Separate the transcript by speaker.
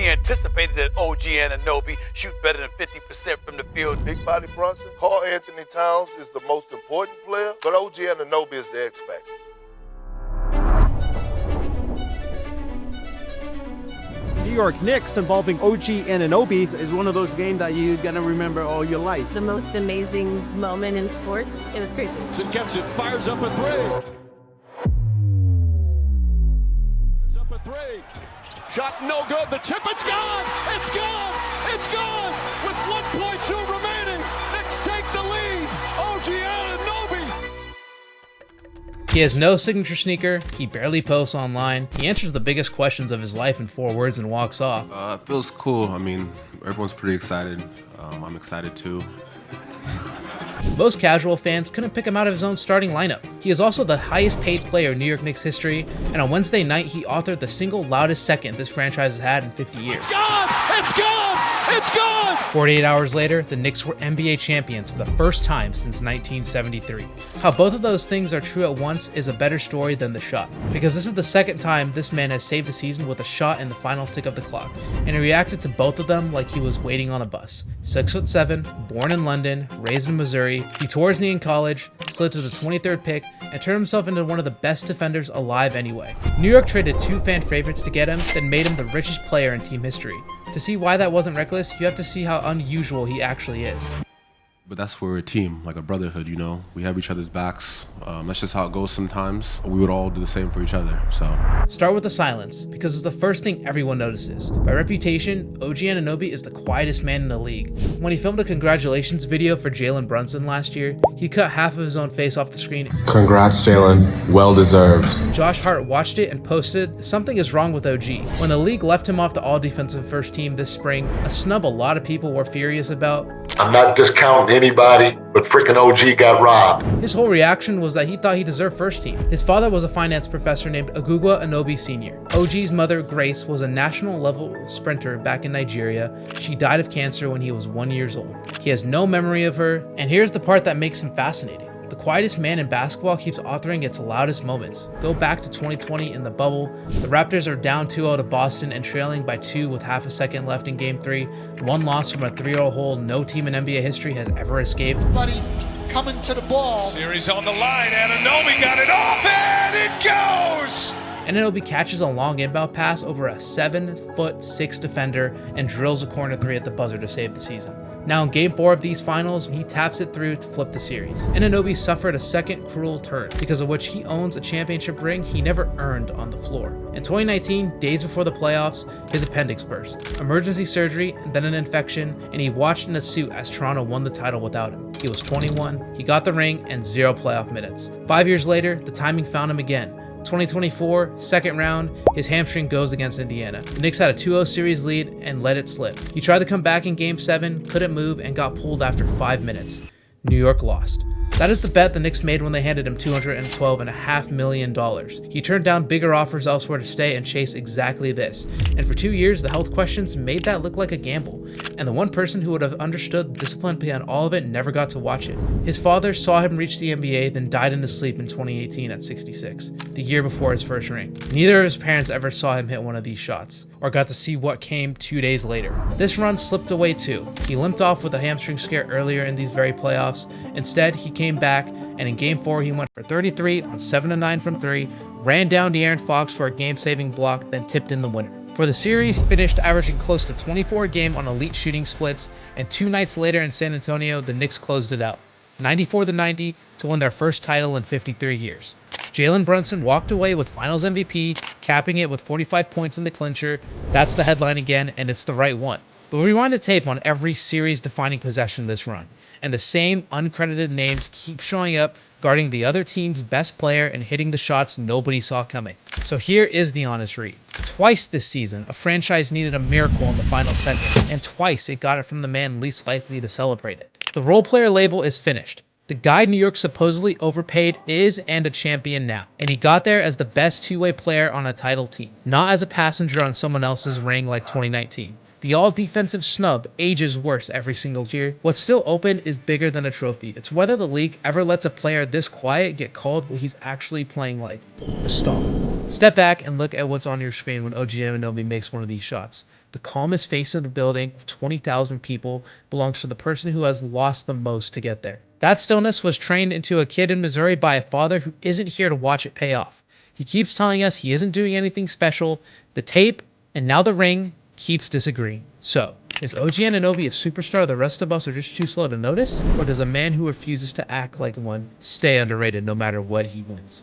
Speaker 1: anticipated that OG Anunoby shoot better than 50% from the field.
Speaker 2: Big body Brunson. Karl Anthony Towns is the most important player, but OG Anunoby is the X factor.
Speaker 3: New York Knicks involving OG Anunoby is one of those games that you're gonna remember all your life.
Speaker 4: The most amazing moment in sports. It was crazy.
Speaker 5: Gets it, fires up a three. Shot no good. The tip, it's gone. It's gone. It's gone. With 1.2 remaining, Knicks take the lead. OG Anunoby.
Speaker 6: He has no signature sneaker, he barely posts online, he answers the biggest questions of his life in 4 words and walks off.
Speaker 7: It feels cool. I mean, everyone's pretty excited. I'm excited too.
Speaker 6: Most casual fans couldn't pick him out of his own starting lineup. He is also the highest paid player in New York Knicks history, and on Wednesday night he authored the single loudest second this franchise has had in 50 years.
Speaker 5: It's gone! It's gone! It's gone!
Speaker 6: 48 hours later, the Knicks were NBA champions for the first time since 1973. How both of those things are true at once is a better story than the shot, because this is the second time this man has saved the season with a shot in the final tick of the clock, and he reacted to both of them like he was waiting on a bus. 6'7", born in London, raised in Missouri, he tore his knee in college, slid to the 23rd pick, and turned himself into one of the best defenders alive anyway. New York traded 2 fan favorites to get him, then made him the richest player in team history. To see why that wasn't reckless, you have to see how unusual he actually is.
Speaker 7: But that's where we're a team, like a brotherhood, you know? We have each other's backs. That's just how it goes sometimes. We would all do the same for each other, so.
Speaker 6: Start with the silence, because it's the first thing everyone notices. By reputation, OG Anunoby is the quietest man in the league. When he filmed a congratulations video for Jalen Brunson last year, he cut half of his own face off the screen.
Speaker 8: Congrats, Jalen. Well deserved.
Speaker 6: Josh Hart watched it and posted, "Something is wrong with OG." When the league left him off the all-defensive first team this spring, a snub a lot of people were furious about,
Speaker 2: I'm not discounting anybody, but frickin' OG got robbed.
Speaker 6: his whole reaction was that he thought he deserved first team. His father was a finance professor named OG Anunoby Sr. OG's mother, Grace, was a national level sprinter back in Nigeria. She died of cancer when he was 1 year old. He has no memory of her, and here's the part that makes him fascinating. The quietest man in basketball keeps authoring its loudest moments. Go back to 2020 in the bubble. The Raptors are down 2-0 to Boston and trailing by 2 with half a second left in Game 3. 1 loss from a 3-0 hole no team in NBA history has ever escaped.
Speaker 9: Buddy coming to the ball.
Speaker 5: Series on the line. Anunoby got it off, and it goes!
Speaker 6: Anunoby catches a long inbound pass over a 7'6" defender and drills a corner 3 at the buzzer to save the season. Now in Game 4 of these finals, he taps it through to flip the series. Anunoby suffered a second cruel turn, because of which he owns a championship ring he never earned on the floor. In 2019, days before the playoffs, his appendix burst. Emergency surgery, and then an infection, and he watched in a suit as Toronto won the title without him. He was 21, he got the ring, and 0 playoff minutes. 5 years later, the timing found him again. 2024, second round, his hamstring goes against Indiana. The Knicks had a 2-0 series lead and let it slip. He tried to come back in Game 7, couldn't move, and got pulled after 5 minutes. New York lost. That is the bet the Knicks made when they handed him $212.5 million. He turned down bigger offers elsewhere to stay and chase exactly this. And for 2 years, the health questions made that look like a gamble. And the one person who would have understood the discipline behind all of it never got to watch it. His father saw him reach the NBA, then died in his sleep in 2018 at 66, the year before his first ring. Neither of his parents ever saw him hit one of these shots, or got to see what came 2 days later. This run slipped away too. He limped off with a hamstring scare earlier in these very playoffs. Instead, he came back, and in Game 4 he went for 33 on 7-9 from 3, ran down De'Aaron Fox for a game-saving block, then tipped in the winner. For the series, he finished averaging close to 24 a game on elite shooting splits, and 2 nights later in San Antonio, the Knicks closed it out, 94-90 to win their first title in 53 years. Jalen Brunson walked away with Finals MVP, capping it with 45 points in the clincher. That's the headline again, and it's the right one. But rewind the tape on every series-defining possession this run, and the same uncredited names keep showing up, guarding the other team's best player and hitting the shots nobody saw coming. So here is the honest read. Twice this season, a franchise needed a miracle in the final second, and twice it got it from the man least likely to celebrate it. The role player label is finished. The guy New York supposedly overpaid is and a champion now, and he got there as the best two-way player on a title team, not as a passenger on someone else's ring like 2019. The all-defensive snub ages worse every single year. What's still open is bigger than a trophy. It's whether the league ever lets a player this quiet get called what he's actually playing like, a star. Step back and look at what's on your screen when OG Anunoby makes one of these shots. The calmest face in the building of 20,000 people belongs to the person who has lost the most to get there. That stillness was trained into a kid in Missouri by a father who isn't here to watch it pay off. He keeps telling us he isn't doing anything special. The tape, and now the ring, keeps disagreeing. So, is OG Anunoby a superstar the rest of us are just too slow to notice? Or does a man who refuses to act like one stay underrated no matter what he wins?